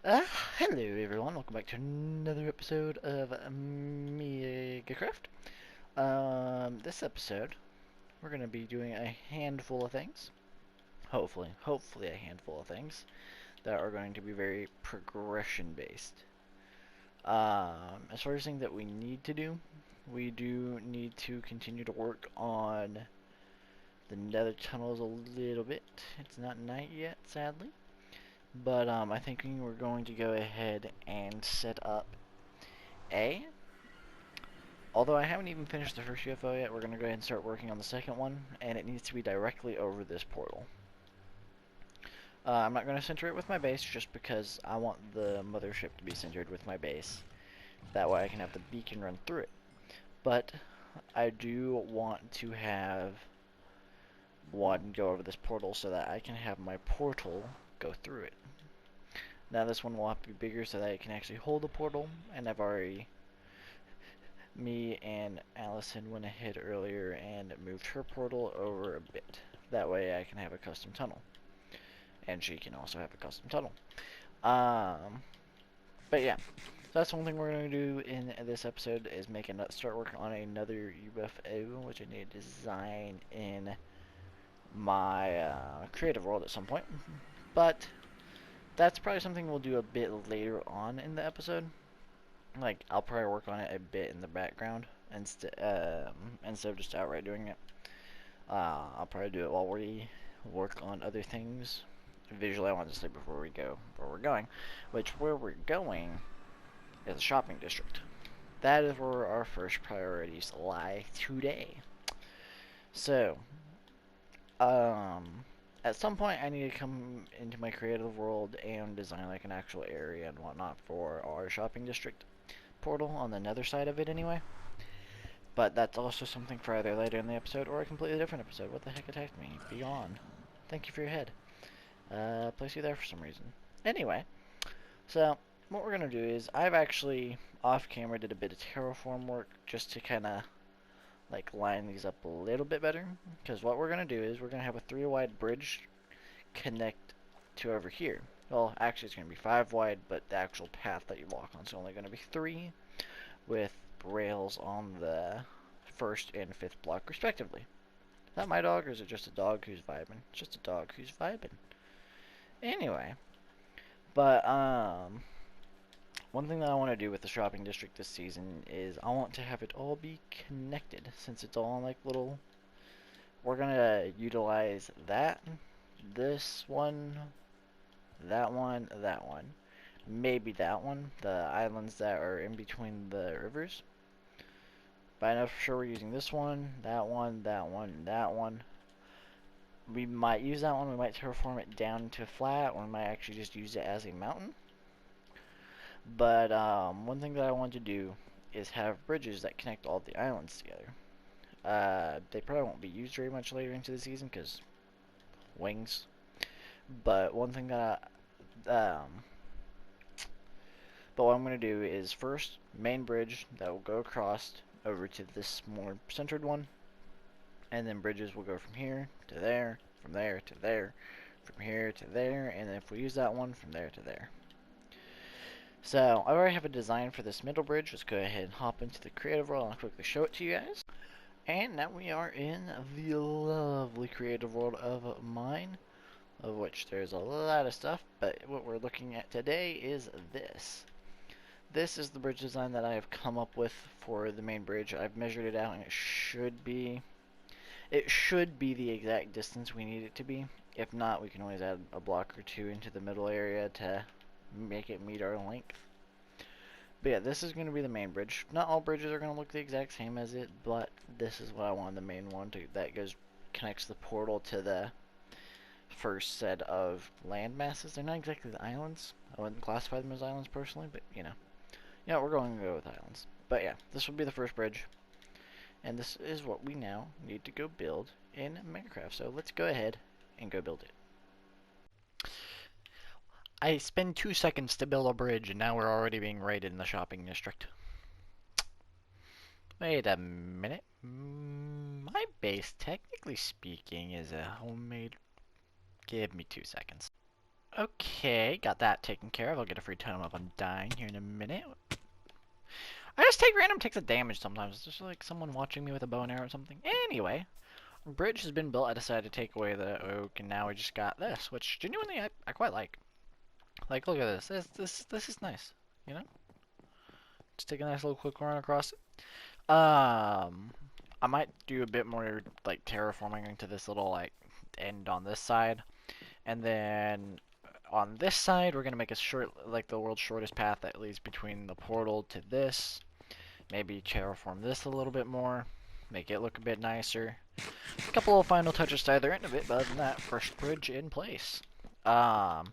Hello everyone, welcome back to another episode of Megacraft. This episode, we're going to be doing a handful of things. Hopefully a handful of things that are going to be very progression based. As far as things that we need to do, we do need to continue to work on the nether tunnels a little bit. It's not night yet, sadly. But I think we're going to go ahead and set up although I haven't even finished the first UFO yet, we're going to go ahead and start working on the second one, and it needs to be directly over this portal. I'm not going to center it with my base just because I want the mothership to be centered with my base. That way I can have the beacon run through it. But I do want to have one go over this portal so that I can have my portal go through it. Now this one will have to be bigger so that it can actually hold the portal, and me and Allison went ahead earlier and moved her portal over a bit. That way I can have a custom tunnel. And she can also have a custom tunnel. But yeah, so that's one thing we're going to do in this episode is start working on another UFO, which I need to design in my creative world at some point. But that's probably something we'll do a bit later on in the episode. Like, I'll probably work on it a bit in the background instead of just outright doing it. I'll probably do it while we work on other things. Visually, I want to say before we go where we're going, where we're going is a shopping district. That is where our first priorities lie today. So, at some point I need to come into my creative world and design like an actual area and whatnot for our shopping district portal on the nether side of it anyway. But that's also something for either later in the episode or a completely different episode. What the heck attacked me? Be gone. Thank you for your head. Place you there for some reason. Anyway, so what we're gonna do is I've actually off camera did a bit of terraform work just to kind of like line these up a little bit better, because what we're gonna do is we're gonna have a 3 wide bridge connect to over here. Well, actually it's gonna be 5 wide, but the actual path that you walk on is only gonna be 3, with rails on the 1st and 5th block respectively. Is that my dog, or is it just a dog who's vibing? It's just a dog who's vibing. Anyway, but one thing that I want to do with the shopping district this season is I want to have it all be connected, since it's all like little. We're gonna utilize this one, that one, maybe that one, the islands that are in between the rivers. But I know for sure we're using this one, that one, that one, that one. We might use that one, we might terraform it down to flat, or we might actually just use it as a mountain. But one thing that I want to do is have bridges that connect all the islands together. They probably won't be used very much later into the season because wings. But one thing that but what I'm going to do is first main bridge that will go across over to this more centered one, and then bridges will go from here to there, from there to there, from here to there, and then if we use that one, from there to there. So, I already have a design for this middle bridge. Let's go ahead and hop into the creative world and I'll quickly show it to you guys. And now we are in the lovely creative world of mine, of which there's a lot of stuff, but what we're looking at today is this. This is the bridge design that I have come up with for the main bridge. I've measured it out and it should be the exact distance we need it to be. If not, we can always add a block or two into the middle area to make it meet our length. But yeah, this is going to be the main bridge. Not all bridges are going to look the exact same as it, but this is what I want the main one to, that connects the portal to the first set of land masses. They're not exactly the islands. I wouldn't classify them as islands personally, but you know. Yeah, we're going to go with islands. But yeah, this will be the first bridge. And this is what we now need to go build in Megacraft. So let's go ahead and go build it. I spend 2 seconds to build a bridge and now we're already being raided in the shopping district. Wait a minute. My base, technically speaking, is a homemade. Give me 2 seconds. Okay, got that taken care of. I'll get a free totem of undying here in a minute. I just take random ticks of damage sometimes. It's just like someone watching me with a bow and arrow or something. Anyway, bridge has been built. I decided to take away the oak, and now we just got this, which genuinely I quite like. Like, look at this. This is nice. You know, just take a nice little quick run across it. I might do a bit more like terraforming into this little like end on this side, and then on this side we're gonna make a short, like the world's shortest path that leads between the portal to this. Maybe terraform this a little bit more, make it look a bit nicer. A couple of final touches to either end of it, but other than that, first bridge in place. I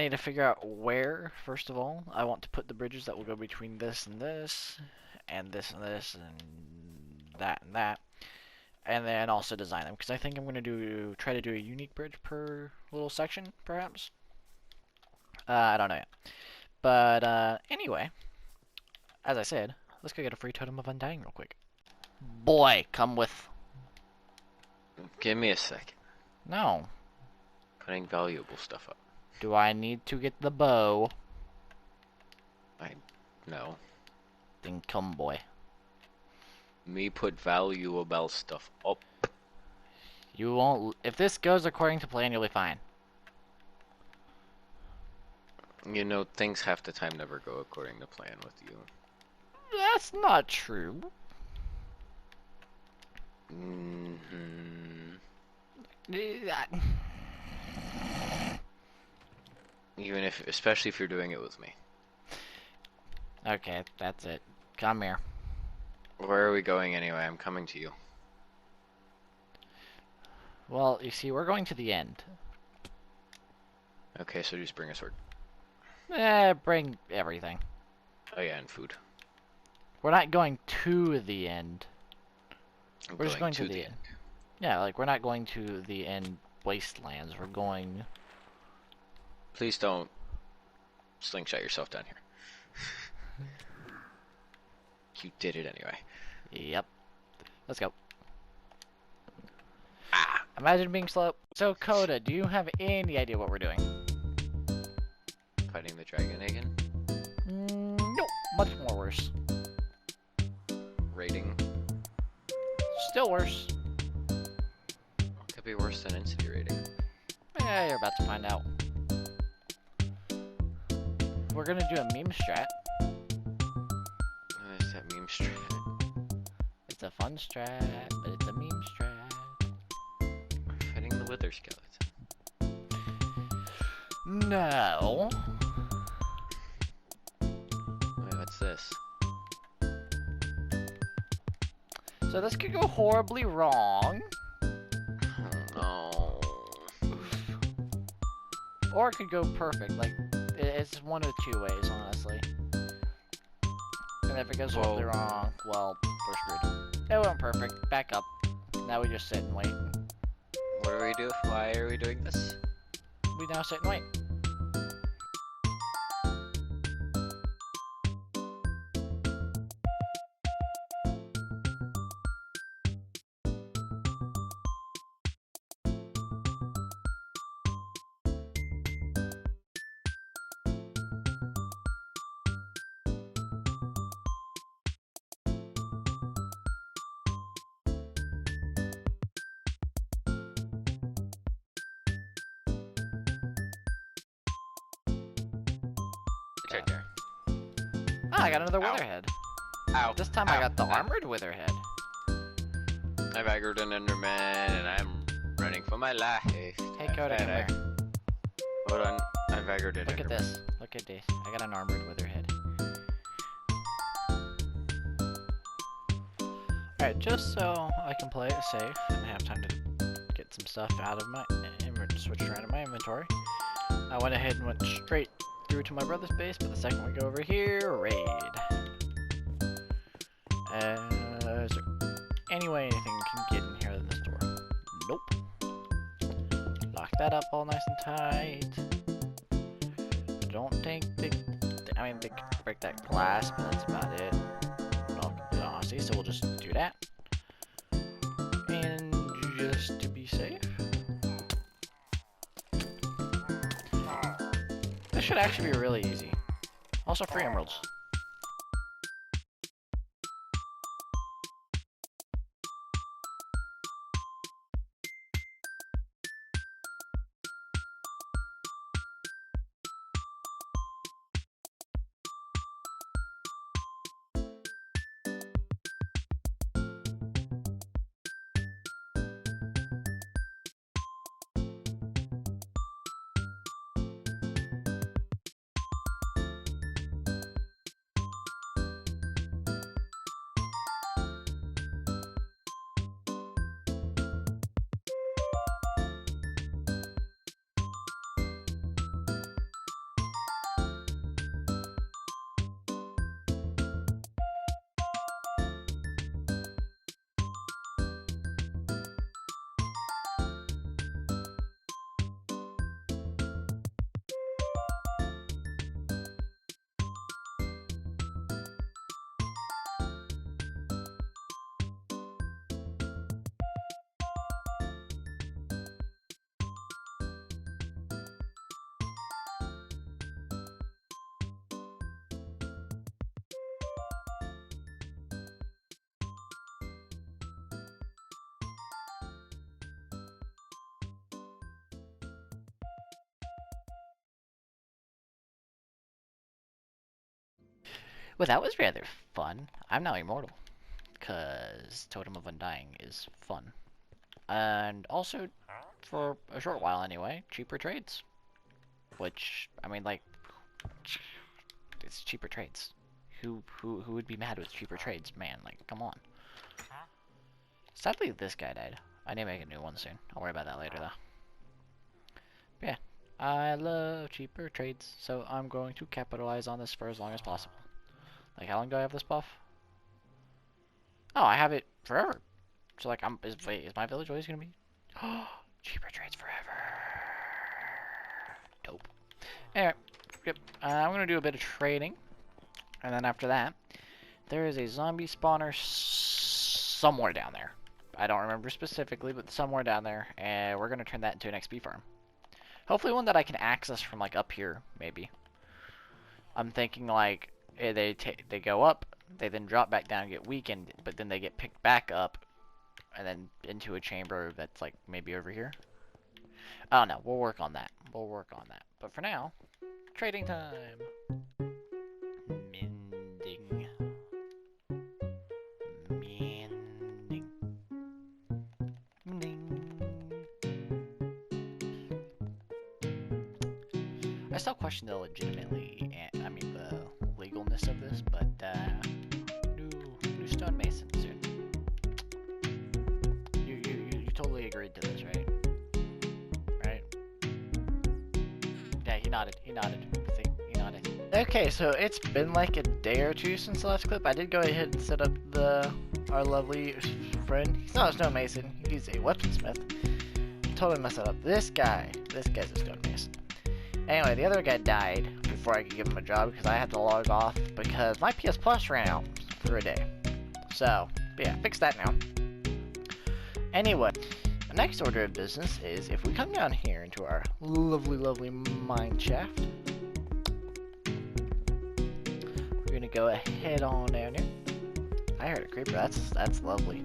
need to figure out where, first of all, I want to put the bridges that will go between this and this, and this and this, and that. And then also design them, because I think I'm going to try to do a unique bridge per little section, perhaps. I don't know yet. But anyway, as I said, let's go get a free totem of undying real quick. Boy, come with. Give me a second. No. Putting valuable stuff up. Do I need to get the bow? No. Then come, boy. Me put valuable stuff up. You won't. If this goes according to plan, you'll be fine. You know, things half the time never go according to plan with you. That's not true. Even if, especially if you're doing it with me. Okay, that's it. Come here. Where are we going anyway? I'm coming to you. Well, you see, we're going to the end. Okay, so just bring a sword. Bring everything. Oh yeah, and food. We're not going to the end. I'm We're just going to the end. Yeah, like, we're not going to the end wastelands. We're going... Please don't slingshot yourself down here. You did it anyway. Yep. Let's go. Ah! Imagine being slow. So, Coda, do you have any idea what we're doing? Fighting the dragon again? Nope. Much more worse. Raiding? Still worse. Could be worse than in-city raiding. Yeah, you're about to find out. We're gonna do a meme strat. What is that meme strat? It's a fun strat, but it's a meme strat. Fighting the wither skeleton. No. Wait, what's this? So this could go horribly wrong. Oh no. Or it could go perfect. Like, it's one of two ways, honestly. And if it goes horribly wrong, well, we're screwed. It went perfect. Back up. Now we just sit and wait. What do we do? Why are we doing this? We now sit and wait. It's right there. Ah, I got another witherhead. Ow. This time I got the armored witherhead. I've aggroed an enderman and I'm running for my life. Hey, Coda, come here. Hold on. I've aggroed an Look at enderman. this. Look at this. I got an armored witherhead. Alright, just so I can play it safe and have time to get some stuff out of my switch around in my inventory, I went ahead and went straight through to my brother's base, but the second we go over here, raid. Is there any way anything can get in here in this door? Nope. Lock that up all nice and tight. Don't think they can break that glass, but that's about it. No, honestly, so we'll just do that. And just to be safe. should actually be really easy. Also free emeralds. Well, that was rather fun. I'm now immortal. Because Totem of Undying is fun. And also, for a short while anyway, cheaper trades. Which, I mean, like, it's cheaper trades. Who would be mad with cheaper trades? Man, like, come on. Sadly, this guy died. I need to make a new one soon. I'll worry about that later, though. But yeah, I love cheaper trades, so I'm going to capitalize on this for as long as possible. Like, how long do I have this buff? Oh, I have it forever. So, like, wait, is my village always gonna be? Cheaper trades forever. Dope. Anyway, yep. I'm gonna do a bit of trading, and then after that, there is a zombie spawner somewhere down there. I don't remember specifically, but somewhere down there, and we're gonna turn that into an XP farm. Hopefully, one that I can access from like up here, maybe. I'm thinking like they go up, they then drop back down and get weakened, but then they get picked back up, and then into a chamber that's like maybe over here. Oh no, we'll work on that. We'll work on that. But for now, trading time. Mending. Mending. Mending. I still question the the legalness of this, but new stonemason soon. You totally agreed to this, right? Right? Yeah, he nodded. He nodded. See, he nodded. Okay, so it's been like a day or two since the last clip. I did go ahead and set up our lovely friend. He's not a stonemason. He's a weaponsmith. Totally messed that up. This guy's a stonemason. Anyway, the other guy died before I could give him a job because I had to log off because my PS Plus ran out for a day. So, yeah, fix that now. Anyway, the next order of business is if we come down here into our lovely mine shaft, we're gonna go ahead on down here. I heard a creeper. That's lovely.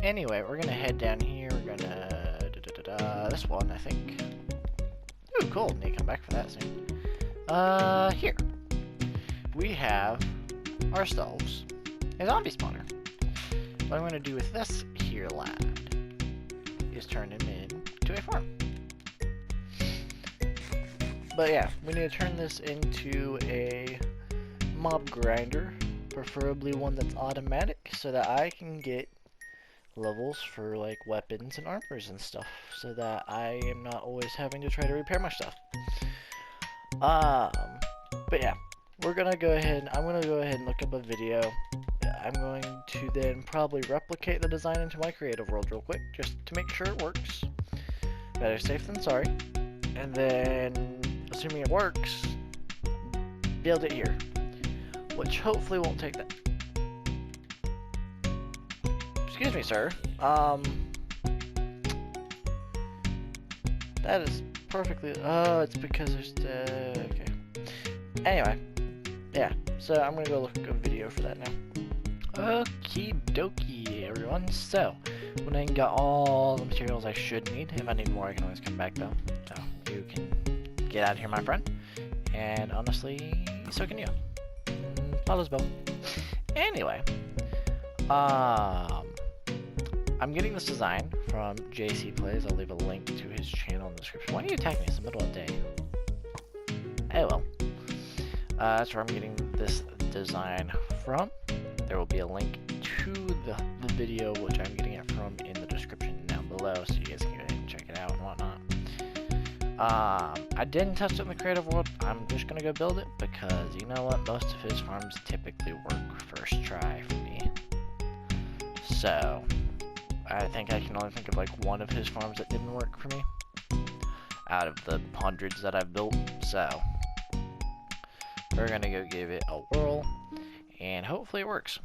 Anyway, we're gonna head down here. We're gonna this one, I think. Ooh, cool. Need to come back for that soon. Here we have ourselves a zombie spawner. What I'm gonna do with this here lad is turn him into a farm. But yeah, we need to turn this into a mob grinder, preferably one that's automatic, so that I can get levels for like weapons and armors and stuff, so that I am not always having to try to repair my stuff. But yeah, I'm gonna go ahead and look up a video. I'm going to then probably replicate the design into my creative world real quick, just to make sure it works. Better safe than sorry. And then, assuming it works, build it here, which hopefully won't take that. Excuse me, sir. That is perfectly. Oh, it's because there's. Okay. Anyway, yeah, so I'm gonna go look at a video for that now. Okie dokie, everyone. So, when I got all the materials I should need, if I need more, I can always come back though. So, you can get out of here, my friend. And honestly, so can you. Follows Bill. Anyway, I'm getting this design from JC Plays. I'll leave a link to his channel in the description. Why are you attacking me? It's the middle of the day. Oh well. That's where I'm getting this design from. There will be a link to the video which I'm getting it from in the description down below, so you guys can go ahead and check it out and whatnot. I didn't touch it in the creative world. I'm just gonna go build it because you know what? Most of his farms typically work first try for me. So I think I can only think of like one of his farms that didn't work for me out of the hundreds that I've built. So we're gonna go give it a whirl and hopefully it works.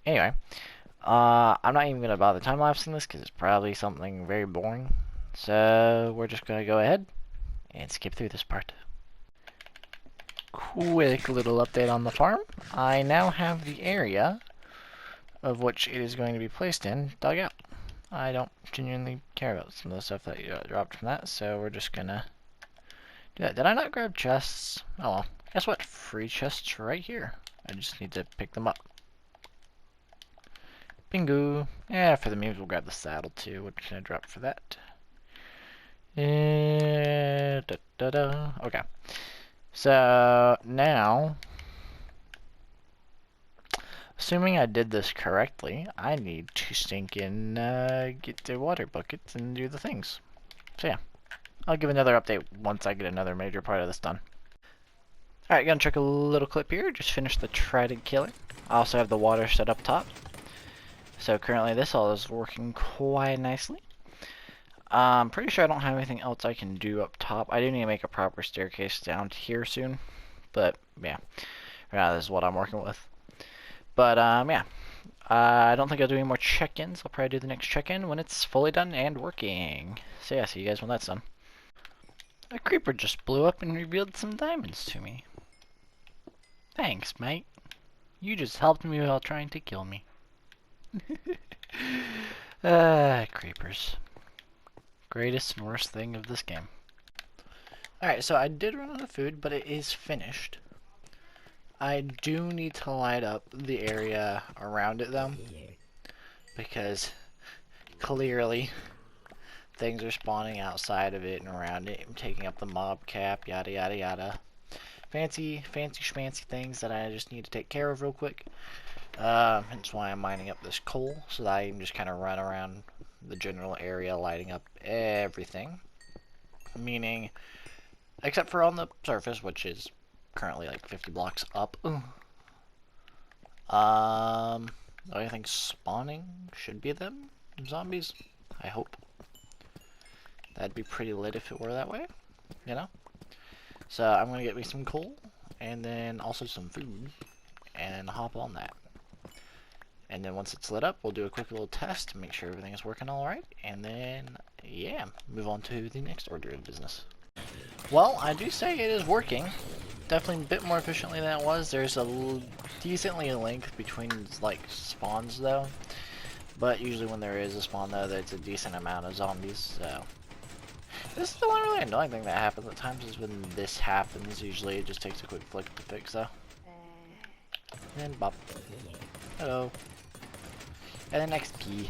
Anyway, I'm not even gonna bother time-lapsing this because it's probably something very boring. So we're just gonna go ahead and skip through this part. Quick little update on the farm. I now have the area of which it is going to be placed in dug out. I don't genuinely care about some of the stuff that you dropped from that, so we're just gonna do that. Did I not grab chests? Oh well. Guess what? Free chests right here. I just need to pick them up. Bingo. Yeah, for the memes we'll grab the saddle too. What can I drop for that? Okay. So now, assuming I did this correctly, I need to get the water buckets and do the things. So yeah, I'll give another update once I get another major part of this done. Alright, gonna check a little clip here. Just finished the trident killing. I also have the water set up top. So currently this all is working quite nicely. I'm pretty sure I don't have anything else I can do up top. I do need to make a proper staircase down to here soon. But yeah, right now this is what I'm working with. But yeah, I don't think I'll do any more check-ins. I'll probably do the next check-in when it's fully done and working. So yeah, see you guys when that's done. A creeper just blew up and revealed some diamonds to me. Thanks, mate. You just helped me while trying to kill me. Creepers. Greatest and worst thing of this game. Alright, so I did run out of food, but it is finished. I do need to light up the area around it, though. Because, clearly, things are spawning outside of it and around it, and taking up the mob cap, yada yada yada. Fancy schmancy things that I just need to take care of real quick. Hence why I'm mining up this coal, so that I can just kind of run around the general area lighting up everything. Meaning, except for on the surface, which is currently like 50 blocks up. I think spawning should be them zombies. I hope. That'd be pretty lit if it were that way, you know? So I'm gonna get me some coal, and then also some food, and hop on that. And then once it's lit up, we'll do a quick little test to make sure everything is working alright, and then, yeah, move on to the next order of business. Well, I do say it is working. Definitely a bit more efficiently than it was. There's a decently length between, like, spawns, though. But usually when there is a spawn, though, there's a decent amount of zombies, so... This is the one really annoying thing that happens at times is when this happens. Usually it just takes a quick flick to fix, though. And bop. Hello. And then XP.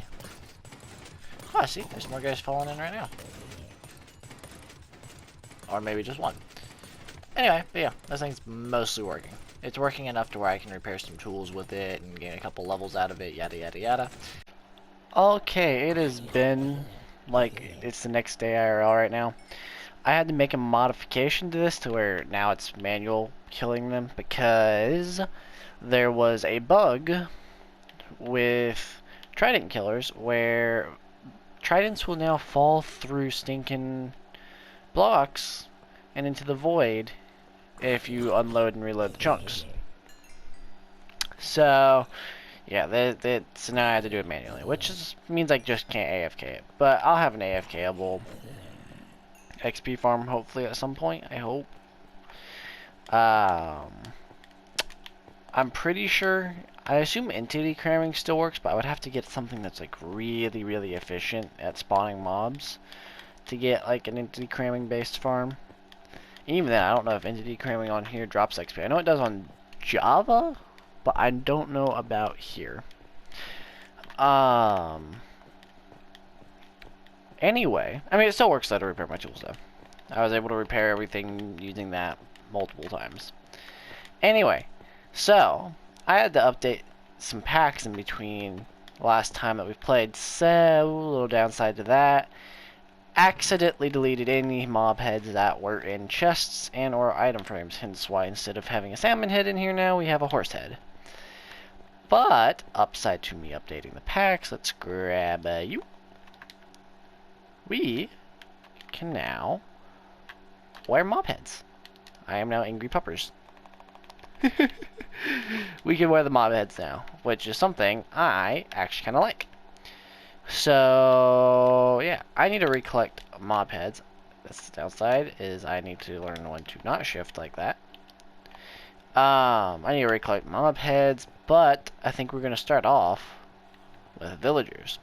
Oh, see, there's more guys falling in right now. Or maybe just one. Anyway, but yeah, this thing's mostly working. It's working enough to where I can repair some tools with it and gain a couple levels out of it, yada yada yada. Okay, it has been, like, it's the next day IRL right now. I had to make a modification to this to where now it's manual killing them because there was a bug with trident killers where tridents will now fall through stinking blocks and into the void if you unload and reload the chunks. So yeah, so now I have to do it manually, which means I just can't AFK it. But I'll have an AFKable XP farm hopefully at some point, I hope. I'm pretty sure. I assume entity cramming still works, but I would have to get something that's like really, really efficient at spawning mobs to get like an entity cramming based farm. Even then, I don't know if entity cramming on here drops XP. I know it does on Java, but I don't know about here. Anyway, I mean, it still works though to repair my tools though. I was able to repair everything using that multiple times. Anyway, so I had to update some packs in between last time that we played, so a little downside to that. Accidentally deleted any mob heads that were in chests and or item frames, hence why instead of having a salmon head in here now, we have a horse head. But, upside to me updating the packs, let's grab you. We can now wear mob heads. I am now Angry Puppers. We can wear the mob heads now, which is something I actually kind of like. So, yeah, I need to recollect mob heads. That's the downside, is I need to learn when to not shift like that. I need to recollect mob heads, but I think we're going to start off with villagers.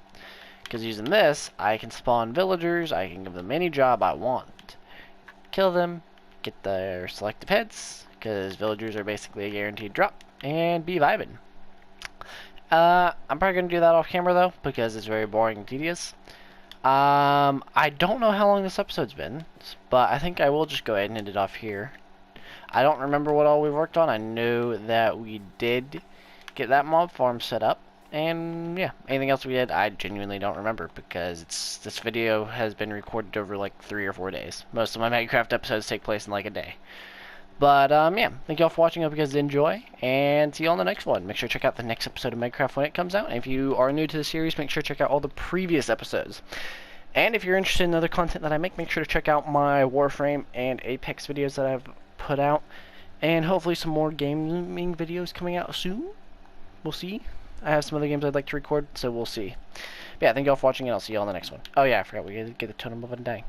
Because using this, I can spawn villagers, I can give them any job I want. Kill them, get their selective heads, because villagers are basically a guaranteed drop, and be vibing. I'm probably going to do that off camera though, because it's very boring and tedious. I don't know how long this episode's been, but I think I will just go ahead and end it off here. I don't remember what all we worked on. I know that we did get that mob farm set up, and yeah, anything else we did, I genuinely don't remember, because this video has been recorded over like 3 or 4 days. Most of my Megacraft episodes take place in like a day. But, yeah, thank you all for watching. I hope you guys did enjoy, and see you all in the next one. Make sure to check out the next episode of Megacraft when it comes out, and if you are new to the series, make sure to check out all the previous episodes. And if you're interested in other content that I make sure to check out my Warframe and Apex videos that I've put out, and hopefully some more gaming videos coming out soon. We'll see. I have some other games I'd like to record, so we'll see. But yeah, thank you all for watching, and I'll see you all in the next one. Oh yeah, I forgot, we gotta get the totem of undying.